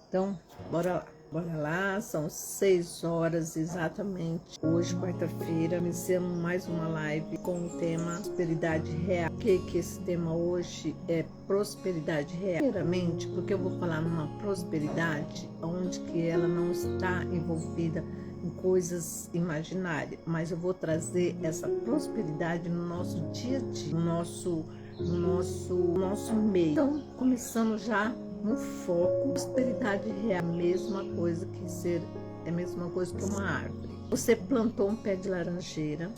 Então, bora lá, são 6 horas exatamente. Hoje, quarta-feira, iniciamos mais uma live com o tema prosperidade real. O que esse tema hoje é prosperidade real? Primeiramente, porque eu vou falar numa prosperidade onde que ela não está envolvida em coisas imaginárias, mas eu vou trazer essa prosperidade no nosso dia a dia, no nosso meio. Então, começando já no foco, prosperidade real, é a mesma coisa que uma árvore. Você plantou um pé de laranjeira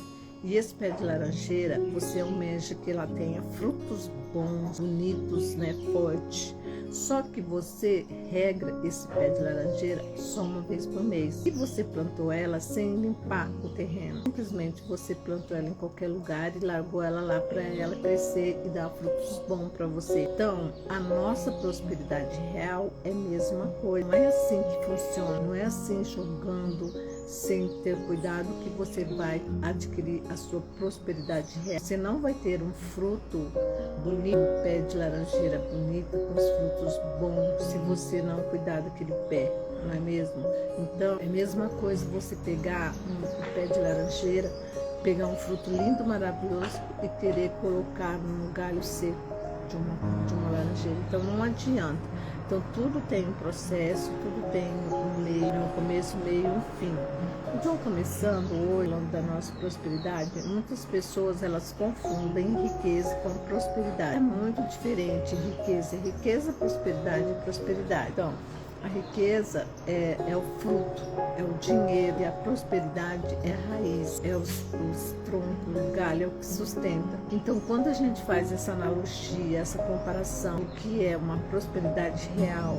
e esse pé de laranjeira, você almeja que ela tenha frutos bons, bonitos, né, fortes. Só que você regra esse pé de laranjeira só uma vez por mês. E você plantou ela sem limpar o terreno. Simplesmente você plantou ela em qualquer lugar e largou ela lá para ela crescer e dar frutos bons para você. Então, a nossa prosperidade real é a mesma coisa. Não é assim que funciona. Não é assim jogando sem ter cuidado que você vai adquirir a sua prosperidade real. Você não vai ter um fruto bonito, um pé de laranjeira bonito, com os frutos bons, se você não cuidar daquele pé, não é mesmo? Então, é a mesma coisa você pegar um pé de laranjeira, pegar um fruto lindo, maravilhoso e querer colocar num galho seco de uma laranjeira. Então, não adianta. Então, tudo tem um processo, tudo tem um meio, um começo, meio e um fim. Então, começando hoje, falando da nossa prosperidade, muitas pessoas elas confundem riqueza com prosperidade. É muito diferente riqueza, prosperidade. Então, a riqueza é o fruto, é o dinheiro, e a prosperidade é a raiz, é os troncos, o galho, é o que sustenta. Então, quando a gente faz essa analogia, essa comparação, o que é uma prosperidade real,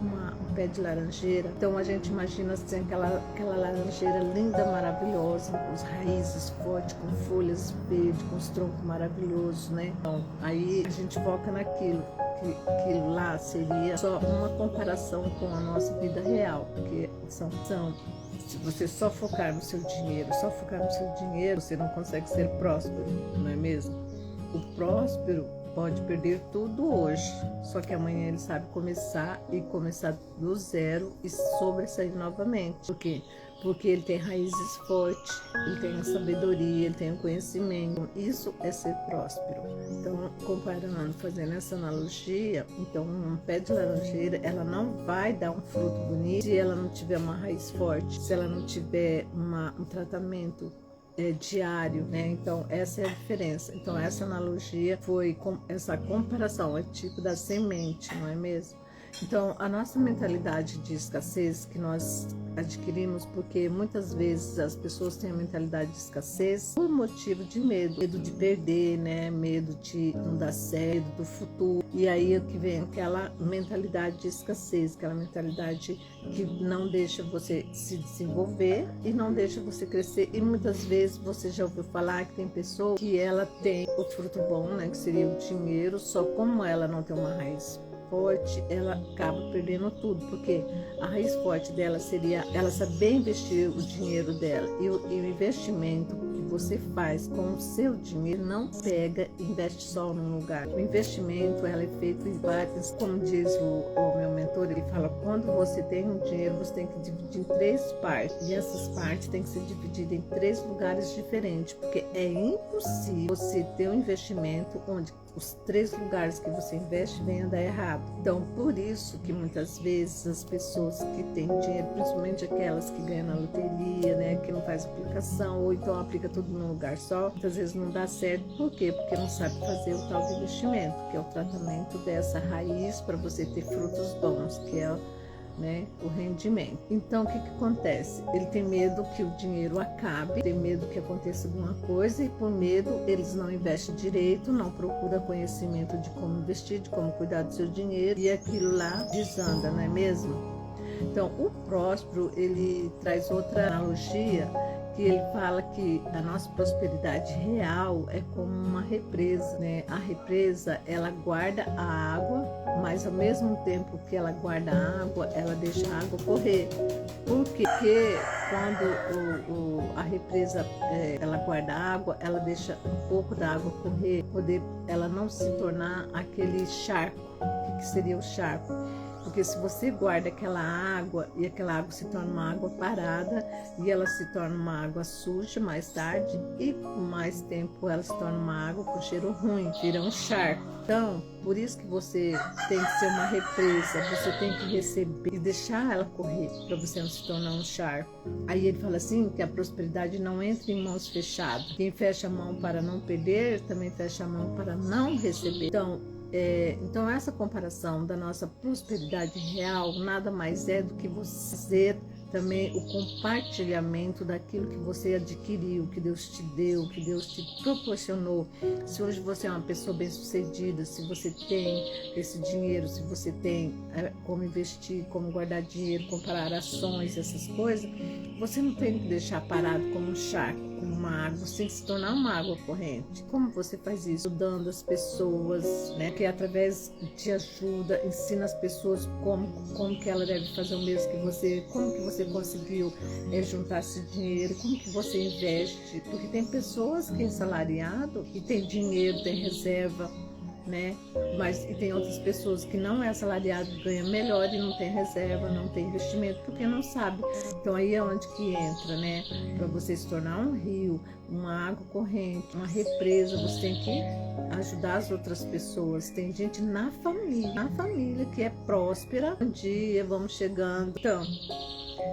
um pé de laranjeira, então a gente imagina assim, aquela laranjeira linda, maravilhosa, com as raízes fortes, com folhas verdes, com os troncos maravilhosos, né? Então, aí a gente foca naquilo. Que lá seria só uma comparação com a nossa vida real, porque se você só focar no seu dinheiro, você não consegue ser próspero, não é mesmo? O próspero pode perder tudo hoje, só que amanhã ele sabe começar do zero e sobressair novamente. Por quê? Porque ele tem raízes fortes, ele tem a sabedoria, ele tem o conhecimento. Isso é ser próspero. Então, comparando, fazendo essa analogia, então um pé de laranjeira, ela não vai dar um fruto bonito se ela não tiver uma raiz forte, se ela não tiver um tratamento diário, né? Então essa é a diferença. Então essa analogia foi com essa comparação, é tipo da semente, não é mesmo? Então a nossa mentalidade de escassez que nós adquirimos, porque muitas vezes as pessoas têm a mentalidade de escassez por motivo de medo de perder, né? Medo de não dar certo, do futuro. E aí é que vem aquela mentalidade de escassez, aquela mentalidade que não deixa você se desenvolver e não deixa você crescer. E muitas vezes você já ouviu falar que tem pessoa que ela tem o fruto bom, né? Que seria o dinheiro, só como ela não tem uma raiz forte, ela acaba perdendo tudo, porque a raiz forte dela seria ela saber investir o dinheiro dela, e o investimento que você faz com o seu dinheiro não pega e investe só num lugar. O investimento ela é feito em vários, como diz o meu mentor, ele fala, quando você tem um dinheiro, você tem que dividir em 3 partes, e essas partes têm que ser divididas em 3 lugares diferentes, porque é impossível você ter um investimento onde os 3 lugares que você investe venham a dar errado. Então, por isso que muitas vezes as pessoas que têm dinheiro, principalmente aquelas que ganham na loteria, né, que não faz aplicação, ou então aplica tudo num lugar só, muitas vezes não dá certo. Por quê? Porque não sabe fazer o tal de investimento, que é o tratamento dessa raiz para você ter frutos bons, que é o rendimento. Então, o que acontece? Ele tem medo que o dinheiro acabe, tem medo que aconteça alguma coisa, e por medo eles não investem direito, não procuram conhecimento de como investir, de como cuidar do seu dinheiro, e aquilo lá desanda, não é mesmo? Então, o próspero, ele traz outra analogia, que ele fala que a nossa prosperidade real é como uma represa, né? A represa, ela guarda a água, mas ao mesmo tempo que ela guarda a água, ela deixa a água correr. Por quê? Porque quando a represa ela guarda a água, ela deixa um pouco da água correr, poder ela não se tornar aquele charco. O que seria o charco? Porque se você guarda aquela água e aquela água se torna uma água parada e ela se torna uma água suja mais tarde e com mais tempo ela se torna uma água com cheiro ruim, vira um charco. Então, por isso que você tem que ser uma represa, você tem que receber e deixar ela correr para você não se tornar um charco. Aí ele fala assim que a prosperidade não entra em mãos fechadas. Quem fecha a mão para não perder, também fecha a mão para não receber. Então essa comparação da nossa prosperidade real nada mais é do que você também o compartilhamento daquilo que você adquiriu, que Deus te deu, que Deus te proporcionou. Se hoje você é uma pessoa bem-sucedida, se você tem esse dinheiro, se você tem como investir, como guardar dinheiro, comparar ações, essas coisas, você não tem que deixar parado como um charco, como uma água, você tem que se tornar uma água corrente. Como você faz isso? Ajudando as pessoas, né? Que através te ajuda, ensina as pessoas como que ela deve fazer o mesmo que você, como que você conseguiu juntar esse dinheiro, como que você investe, porque tem pessoas que é salariado e tem dinheiro, tem reserva, né? Mas e tem outras pessoas que não é assalariado, ganha melhor e não tem reserva, não tem investimento, porque não sabe. Então aí é onde que entra, né? Para você se tornar um rio, uma água corrente, uma represa, você tem que ajudar as outras pessoas. Tem gente na família que é próspera. Um dia vamos chegando. Então,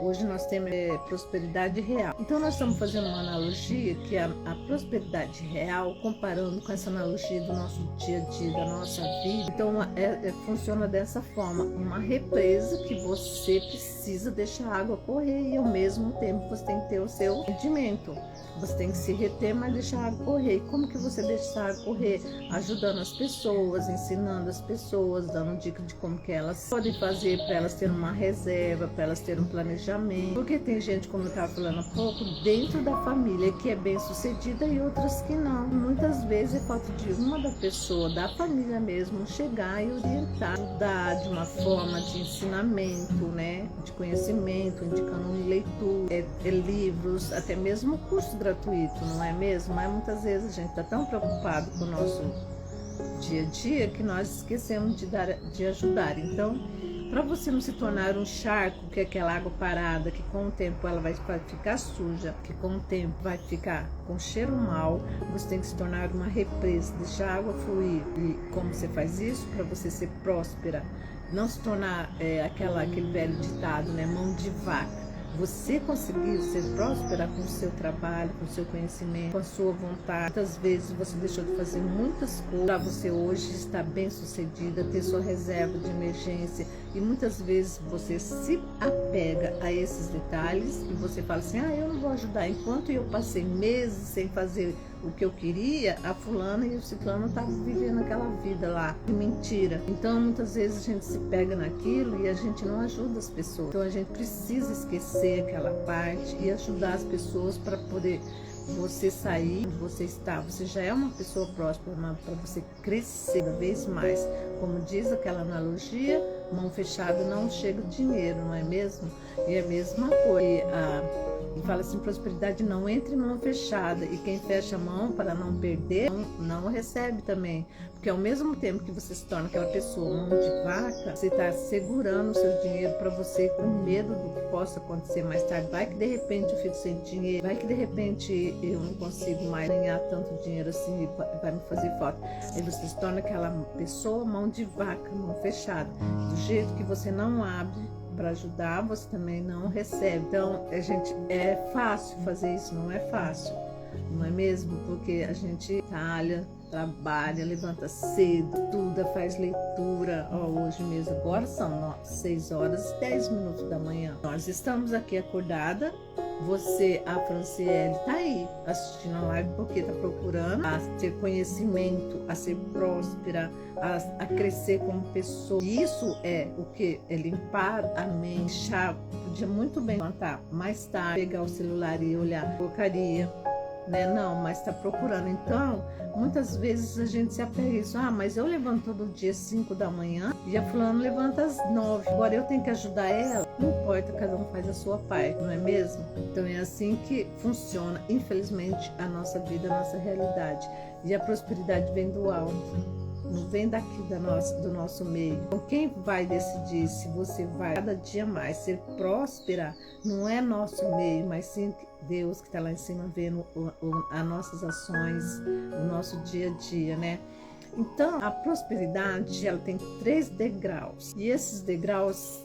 hoje nós temos prosperidade real. Então nós estamos fazendo uma analogia que a prosperidade real, comparando com essa analogia do nosso dia a dia, da nossa vida. Então funciona dessa forma, uma represa que você precisa deixar a água correr e ao mesmo tempo você tem que ter o seu rendimento. Você tem que se reter, mas deixar a água correr. E como que você deixa a água correr? Ajudando as pessoas, ensinando as pessoas, dando dicas de como que elas podem fazer para elas terem uma reserva, para elas terem um planejamento. Porque tem gente, como eu estava falando há pouco, dentro da família que é bem sucedida e outras que não. Muitas vezes é falta de uma da pessoa, da família mesmo, chegar e orientar, ajudar de uma forma de ensinamento, né? De conhecimento, indicando leitura, livros, até mesmo curso gratuito, não é mesmo? Mas muitas vezes a gente está tão preocupado com o nosso dia a dia que nós esquecemos de ajudar. Então, para você não se tornar um charco, que é aquela água parada, que com o tempo ela vai ficar suja, que com o tempo vai ficar com cheiro mau, você tem que se tornar uma represa, deixar a água fluir. E como você faz isso? Para você ser próspera, não se tornar aquele velho ditado, né? Mão de vaca. Você conseguiu ser próspera com o seu trabalho, com o seu conhecimento, com a sua vontade. Muitas vezes você deixou de fazer muitas coisas para você hoje estar bem sucedida, ter sua reserva de emergência. E muitas vezes você se apega a esses detalhes e você fala assim, eu não vou ajudar. Enquanto eu passei meses sem fazer o que eu queria, a fulana e o ciclano estavam vivendo aquela vida lá, de mentira. Então muitas vezes a gente se pega naquilo e a gente não ajuda as pessoas. Então a gente precisa esquecer aquela parte e ajudar as pessoas para poder você sair onde você está. Você já é uma pessoa próspera, mas para você crescer cada vez mais. Como diz aquela analogia, mão fechada não chega o dinheiro, não é mesmo? E é a mesma coisa. E fala assim, prosperidade não entra em mão fechada, e quem fecha a mão para não perder, não recebe também. Porque ao mesmo tempo que você se torna aquela pessoa mão de vaca, você está segurando o seu dinheiro para você com medo do que possa acontecer mais tarde. Vai que de repente eu fico sem dinheiro, vai que de repente eu não consigo mais ganhar tanto dinheiro assim e vai me fazer falta. Aí você se torna aquela pessoa mão de vaca, mão fechada. Do jeito que você não abre para ajudar, você também não recebe. Então, é fácil fazer isso? Não é fácil, não é mesmo? Porque a gente trabalha, levanta cedo, estuda, faz leitura. Hoje mesmo, agora são 6 horas e 10 minutos da manhã. Nós estamos aqui acordada. Você, a Franciele, está aí assistindo a live porque está procurando a ter conhecimento, a ser próspera, a crescer como pessoa. Isso é o que? É limpar a mente. Podia muito bem levantar mais tarde, pegar o celular e olhar porcaria, né? Não, mas está procurando. Então, muitas vezes a gente se apega a isso. Mas eu levanto todo dia às 5 da manhã e a fulana levanta às 9. Agora eu tenho que ajudar ela. Não importa, cada um faz a sua parte, não é mesmo? Então é assim que funciona, infelizmente, a nossa vida, a nossa realidade. E a prosperidade vem do alto. não vem daqui do nosso meio. Então, quem vai decidir se você vai cada dia mais ser próspera não é nosso meio, mas sim Deus que está lá em cima vendo as nossas ações, o nosso dia a dia, né? Então, a prosperidade, ela tem 3 degraus. E esses degraus,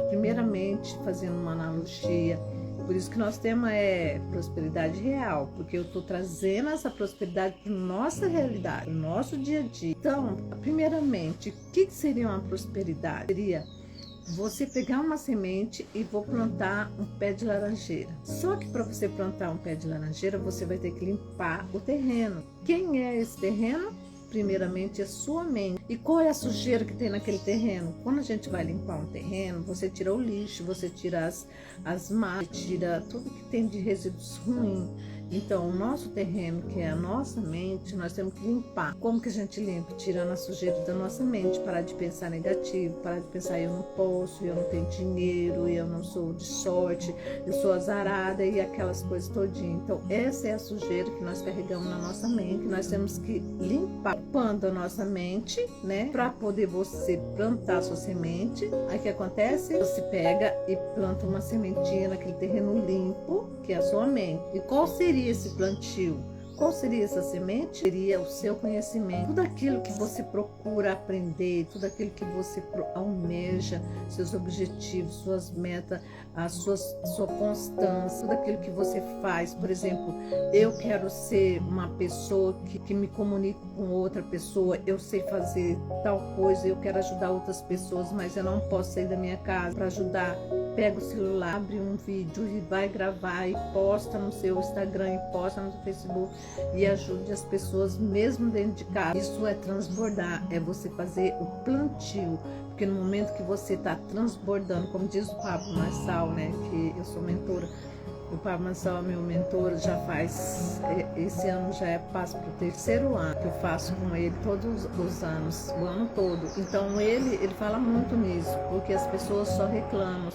primeiramente, fazendo uma analogia, por isso que nosso tema é prosperidade real, porque eu estou trazendo essa prosperidade para nossa realidade, para o nosso dia a dia. Então, primeiramente, o que seria uma prosperidade? Seria você pegar uma semente e vou plantar um pé de laranjeira. Só que para você plantar um pé de laranjeira, você vai ter que limpar o terreno. Quem é esse terreno? Primeiramente a sua mente. E qual é a sujeira que tem naquele terreno? Quando a gente vai limpar um terreno, você tira o lixo, você tira as matas, tira tudo que tem de resíduos ruins. Então, o nosso terreno, que é a nossa mente, nós temos que limpar. Como que a gente limpa? Tirando a sujeira da nossa mente, parar de pensar negativo, parar de pensar eu não posso, eu não tenho dinheiro, eu não sou de sorte, eu sou azarada e aquelas coisas todinhas. Então, essa é a sujeira que nós carregamos na nossa mente, nós temos que limpar, limpando a nossa mente, né? Para poder você plantar a sua semente. Aí o que acontece? Você pega e planta uma sementinha naquele terreno limpo, que é a sua mente. E qual seria esse plantio? Qual seria essa semente? Seria o seu conhecimento, tudo aquilo que você procura aprender, tudo aquilo que você almeja, seus objetivos, suas metas, sua constância, tudo aquilo que você faz. Por exemplo, eu quero ser uma pessoa que me comunique com outra pessoa, eu sei fazer tal coisa, eu quero ajudar outras pessoas, mas eu não posso sair da minha casa para ajudar. Pega o celular, abre um vídeo e vai gravar e posta no seu Instagram e posta no seu Facebook e ajude as pessoas mesmo dentro de casa. Isso é transbordar, é você fazer o plantio, porque no momento que você está transbordando, como diz o Pablo Marçal, né, que eu sou mentora, o Pablo Marçal é meu mentor, já faz, esse ano já passo para o 3º ano, que eu faço com ele todos os anos, o ano todo. Então ele fala muito nisso, porque as pessoas só reclamam,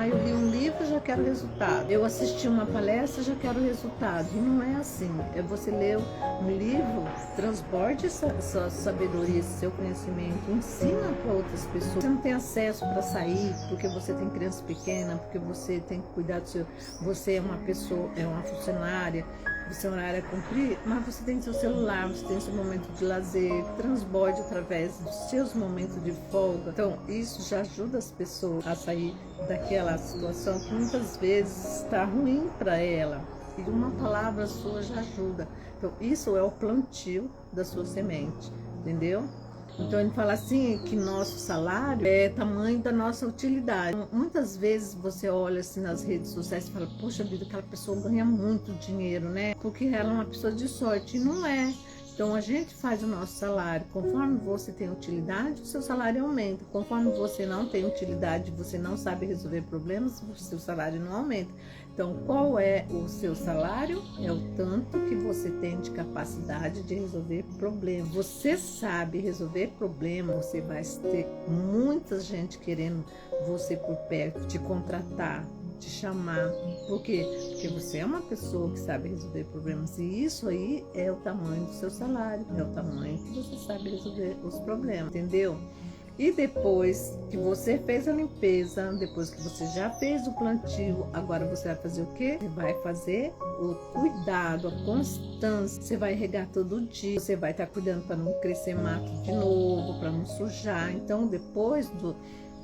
eu li um livro, já quero resultado, eu assisti uma palestra, já quero resultado. E não é assim, é você ler um livro, transborde essa sabedoria, esse seu conhecimento, ensina para outras pessoas. Você não tem acesso para sair, porque você tem criança pequena, porque você tem que cuidar do seu... Você é uma pessoa, é uma funcionária, você é uma área a cumprir, mas você tem seu celular, você tem seu momento de lazer, transborde através dos seus momentos de folga. Então, isso já ajuda as pessoas a sair daquela situação que muitas vezes está ruim para ela. E uma palavra sua já ajuda. Então, isso é o plantio da sua semente, entendeu? Então ele fala assim que nosso salário é tamanho da nossa utilidade. Então, muitas vezes você olha assim nas redes sociais e fala, poxa vida, aquela pessoa ganha muito dinheiro, né? Porque ela é uma pessoa de sorte. E não é. Então a gente faz o nosso salário. Conforme você tem utilidade, o seu salário aumenta. Conforme você não tem utilidade, você não sabe resolver problemas, o seu salário não aumenta. Então, qual é o seu salário? É o tanto que você tem de capacidade de resolver problemas. Você sabe resolver problemas, você vai ter muita gente querendo você por perto, te contratar, te chamar. Por quê? Porque você é uma pessoa que sabe resolver problemas. E isso aí é o tamanho do seu salário, é o tamanho que você sabe resolver os problemas, entendeu? E depois que você fez a limpeza, depois que você já fez o plantio, agora você vai fazer o quê? Você vai fazer o cuidado, a constância. Você vai regar todo dia, você vai estar cuidando para não crescer mato de novo, para não sujar. Então, depois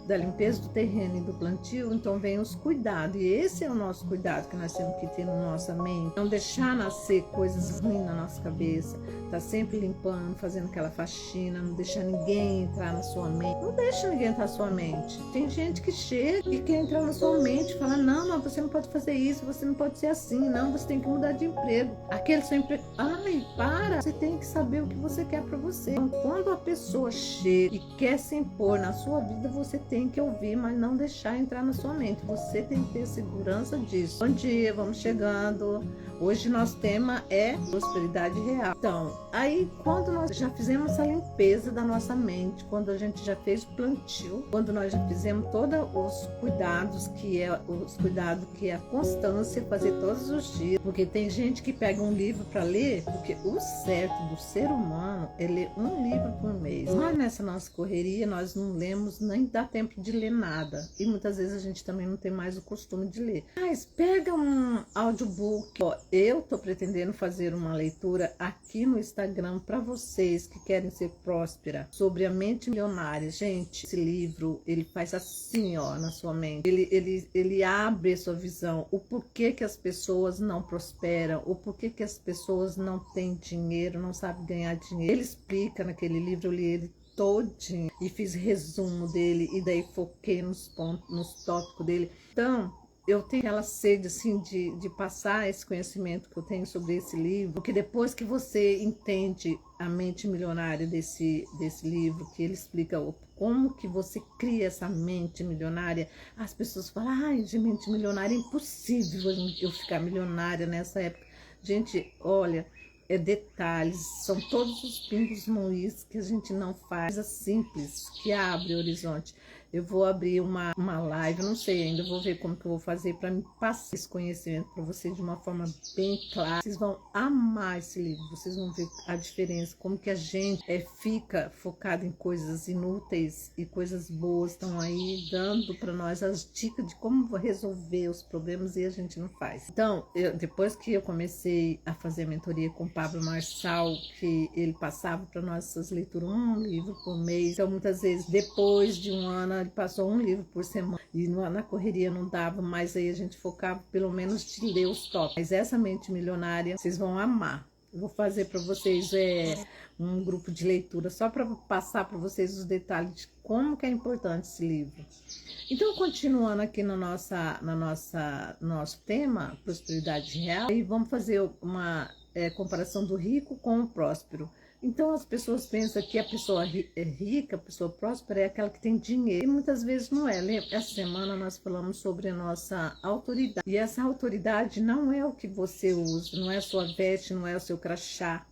da limpeza do terreno e do plantio, então vem os cuidados. E esse é o nosso cuidado que nós temos que ter na nossa mente. Não deixar nascer coisas ruins na nossa cabeça. Tá sempre limpando, fazendo aquela faxina, não deixar ninguém entrar na sua mente. Não deixa ninguém entrar na sua mente. Tem gente que chega e quer entrar na sua mente e fala, não, mas você não pode fazer isso, você não pode ser assim, não, você tem que mudar de emprego. Aquele seu emprego, ai, para! Você tem que saber o que você quer para você. Então, quando a pessoa chega e quer se impor na sua vida, você tem que ouvir, mas não deixar entrar na sua mente. Você tem que ter segurança disso. Bom dia, vamos chegando. Hoje nosso tema é prosperidade real. Então, Aí, quando nós já fizemos essa limpeza da nossa mente, quando a gente já fez o plantio, quando nós já fizemos todos os cuidados, que é a constância, fazer todos os dias, porque tem gente que pega um livro para ler, porque o certo do ser humano é ler um livro por mês. Mas nessa nossa correria, nós não lemos, nem dá tempo de ler nada. E muitas vezes a gente também não tem mais o costume de ler. Mas pega um audiobook. Ó, eu tô pretendendo fazer uma leitura aqui no Instagram para vocês que querem ser próspera, sobre a mente milionária. Gente, esse livro, ele faz assim, ó, na sua mente. Ele abre a sua visão. O porquê que as pessoas não prosperam, o porquê que as pessoas não têm dinheiro, não sabem ganhar dinheiro. Ele explica naquele livro, eu li ele todinho e fiz resumo dele e daí foquei nos pontos, nos tópicos dele. Então, eu tenho aquela sede assim de passar esse conhecimento que eu tenho sobre esse livro, porque depois que você entende a mente milionária desse livro, que ele explica como que você cria essa mente milionária, as pessoas falam, ai, de mente milionária é impossível eu ficar milionária nessa época. Gente, olha, é detalhes, são todos os pingos nos is que a gente não faz, coisa simples, que abre o horizonte. Eu vou abrir uma live, não sei ainda, vou ver como que eu vou fazer para me passar esse conhecimento para vocês de uma forma bem clara. Vocês vão amar esse livro, vocês vão ver a diferença, como que a gente fica focado em coisas inúteis e coisas boas estão aí dando para nós as dicas de como resolver os problemas e a gente não faz. Então, depois que eu comecei a fazer mentoria com o Pablo Marçal, que ele passava para nós essas leituras, um livro por mês, então muitas vezes depois de um ano ele passou um livro por semana e na correria não dava, mas aí a gente focava pelo menos de ler os tópicos. Mas essa mente milionária, vocês vão amar. Eu vou fazer para vocês um grupo de leitura só para passar para vocês os detalhes de como que é importante esse livro. Então, continuando aqui no nosso tema, prosperidade real, e vamos fazer uma comparação do rico com o próspero. Então as pessoas pensam que a pessoa rica, a pessoa próspera é aquela que tem dinheiro. E muitas vezes não é. Essa semana nós falamos sobre a nossa autoridade. E essa autoridade não é o que você usa, não é a sua veste, não é o seu crachá,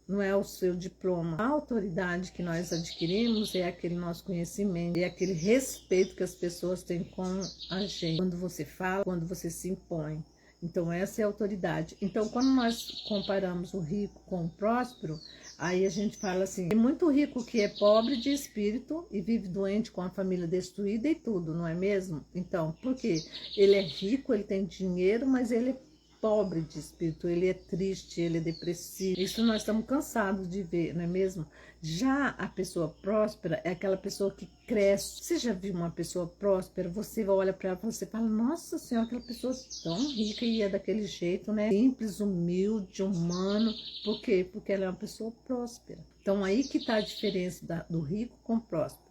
não é o seu diploma. A autoridade que nós adquirimos é aquele nosso conhecimento, é aquele respeito que as pessoas têm com a gente. Quando você fala, quando você se impõe. Então essa é a autoridade. Então quando nós comparamos o rico com o próspero, aí a gente fala assim, tem muito rico que é pobre de espírito e vive doente com a família destruída e tudo, não é mesmo? Então, por quê? Ele é rico, ele tem dinheiro, mas ele é pobre de espírito, ele é triste, ele é depressivo. Isso nós estamos cansados de ver, não é mesmo? Já a pessoa próspera é aquela pessoa que cresce. Você já viu uma pessoa próspera? Você olha para ela e você fala, nossa senhora, aquela pessoa tão rica e é daquele jeito, né? Simples, humilde, humano. Por quê? Porque ela é uma pessoa próspera. Então aí que está a diferença do rico com o próspero.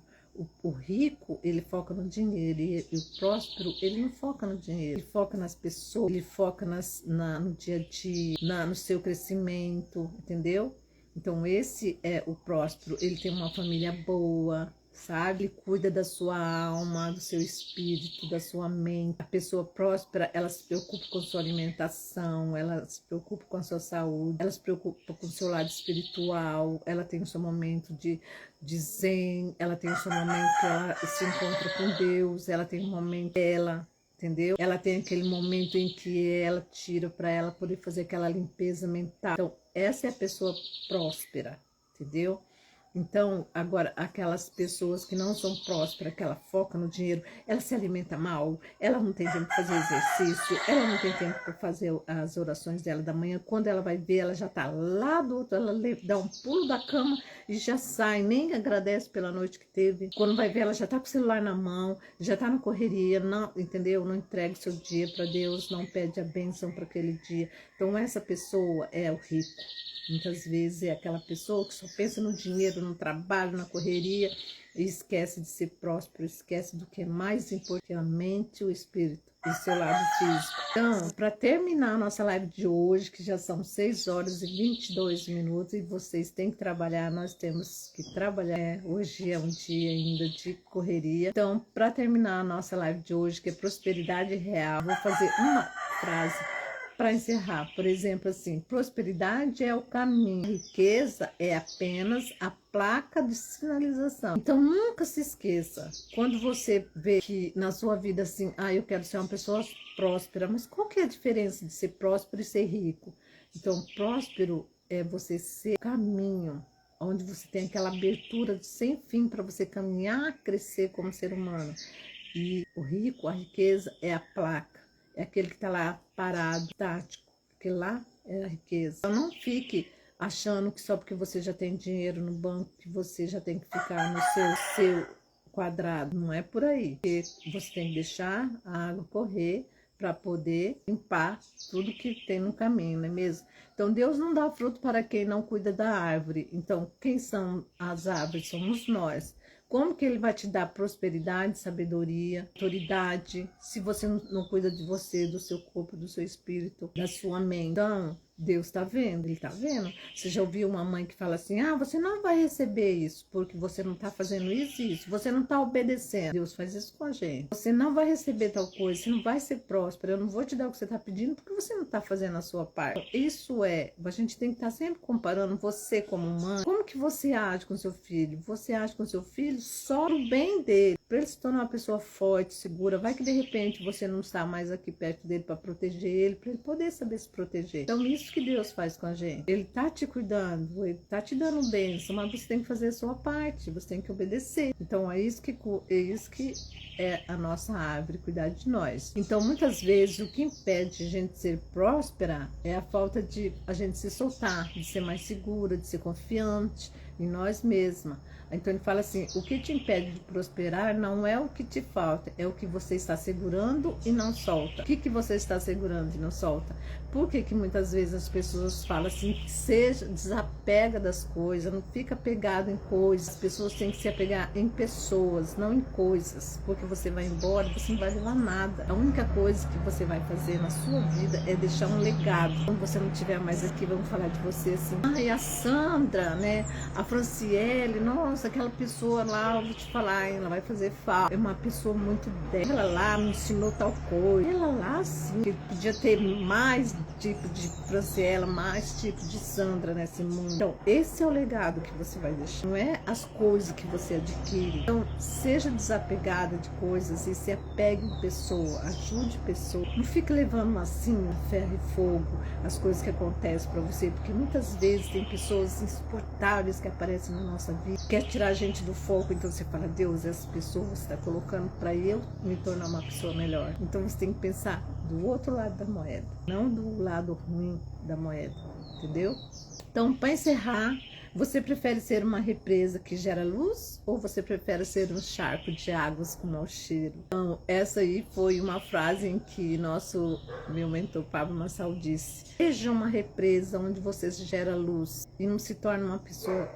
O rico, ele foca no dinheiro, e o próspero, ele não foca no dinheiro, ele foca nas pessoas, ele foca no dia a dia, no seu crescimento, entendeu? Então esse é o próspero, ele tem uma família boa, sabe? Ele cuida da sua alma, do seu espírito, da sua mente. A pessoa próspera, ela se preocupa com sua alimentação, ela se preocupa com a sua saúde, ela se preocupa com o seu lado espiritual, ela tem o seu momento de zen, ela tem o seu momento que ela se encontra com Deus, ela tem um momento dela, entendeu? Ela tem aquele momento em que ela tira para ela poder fazer aquela limpeza mental. Então, essa é a pessoa próspera, entendeu? Então, agora, aquelas pessoas que não são prósperas, que ela foca no dinheiro, ela se alimenta mal, ela não tem tempo para fazer exercício, ela não tem tempo para fazer as orações dela da manhã. Quando ela vai ver, ela já está lá do outro, ela dá um pulo da cama e já sai, nem agradece pela noite que teve. Quando vai ver, ela já está com o celular na mão, já está na correria, não, entendeu? Não entrega o seu dia para Deus, não pede a bênção para aquele dia. Então, essa pessoa é o rico. Muitas vezes é aquela pessoa que só pensa no dinheiro, no trabalho, na correria e esquece de ser próspero, esquece do que é mais importante, a mente e o espírito e seu lado físico. Então, para terminar a nossa live de hoje, que já são 6 horas e 22 minutos e vocês têm que trabalhar, nós temos que trabalhar. Hoje é um dia ainda de correria. Então, para terminar a nossa live de hoje, que é prosperidade real, vou fazer uma frase para encerrar, por exemplo, assim, prosperidade é o caminho, riqueza é apenas a placa de sinalização. Então nunca se esqueça, quando você vê que na sua vida assim, eu quero ser uma pessoa próspera, mas qual que é a diferença de ser próspero e ser rico? Então próspero é você ser caminho, onde você tem aquela abertura sem fim para você caminhar, crescer como ser humano. E o rico, a riqueza é a placa, é aquele que está lá parado, tático, porque lá é a riqueza. Então não fique achando que só porque você já tem dinheiro no banco, que você já tem que ficar no seu quadrado. Não é por aí. Porque você tem que deixar a água correr para poder limpar tudo que tem no caminho, não é mesmo? Então Deus não dá fruto para quem não cuida da árvore. Então quem são as árvores? Somos nós. Como que ele vai te dar prosperidade, sabedoria, autoridade, se você não cuida de você, do seu corpo, do seu espírito, da sua mente? Então, Deus está vendo, Ele está vendo. Você já ouviu uma mãe que fala assim, você não vai receber isso, porque você não está fazendo isso e isso, você não está obedecendo. Deus faz isso com a gente. Você não vai receber tal coisa, você não vai ser próspero, eu não vou te dar o que você está pedindo, porque você não está fazendo a sua parte. Isso a gente tem que estar sempre comparando você como mãe. Como que você age com seu filho? Você age com seu filho só o bem dele, para ele se tornar uma pessoa forte, segura. Vai que de repente você não está mais aqui perto dele para proteger ele, para ele poder saber se proteger. Então isso que Deus faz com a gente. Ele tá te cuidando, ele tá te dando bênção, mas você tem que fazer a sua parte, você tem que obedecer. Então é isso que é a nossa árvore, cuidar de nós. Então muitas vezes o que impede a gente ser próspera é a falta de a gente se soltar, de ser mais segura, de ser confiante em nós mesmas. Então ele fala assim, o que te impede de prosperar não é o que te falta, é o que você está segurando e não solta. O que você está segurando e não solta? Por que muitas vezes as pessoas falam assim, desapega das coisas, não fica apegado em coisas. As pessoas têm que se apegar em pessoas, não em coisas, porque você vai embora, você não vai levar nada. A única coisa que você vai fazer na sua vida é deixar um legado. Quando você não estiver mais aqui, vamos falar de você assim, e a Sandra, né, a Franciele, nossa, aquela pessoa lá, eu vou te falar, ela vai fazer falta. É uma pessoa muito dela lá, me ensinou tal coisa. Ela lá, sim, podia ter mais tipo de Franciela, mais tipo de Sandra nesse mundo. Então, esse é o legado que você vai deixar. Não é as coisas que você adquire. Então, seja desapegada de coisas e se apegue em pessoa, ajude pessoa. Não fique levando assim, ferro e fogo, as coisas que acontecem para você, porque muitas vezes tem pessoas insuportáveis que aparecem na nossa vida, quer tirar a gente do foco, então você fala, Deus, essa pessoa você está colocando para eu me tornar uma pessoa melhor. Então você tem que pensar do outro lado da moeda, não do lado ruim da moeda, entendeu? Então, para encerrar, você prefere ser uma represa que gera luz ou você prefere ser um charco de águas com mau cheiro? Então, essa aí foi uma frase em que meu mentor Pablo Marçal disse: seja uma represa onde você gera luz e não se torne uma pessoa,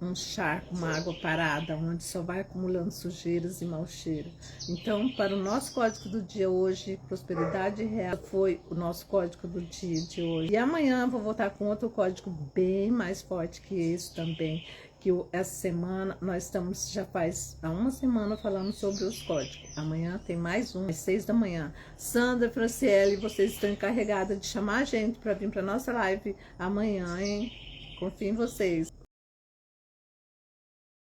um charco, uma água parada, onde só vai acumulando sujeiras e mau cheiro. Então, para o nosso código do dia hoje, prosperidade real foi o nosso código do dia de hoje. E amanhã eu vou voltar com outro código bem mais forte que esse também, que essa semana nós estamos, já faz há uma semana falando sobre os códigos. Amanhã tem mais um, às 6 da manhã. Sandra, Franciele, vocês estão encarregadas de chamar a gente para vir para nossa live amanhã, hein? Confio em vocês.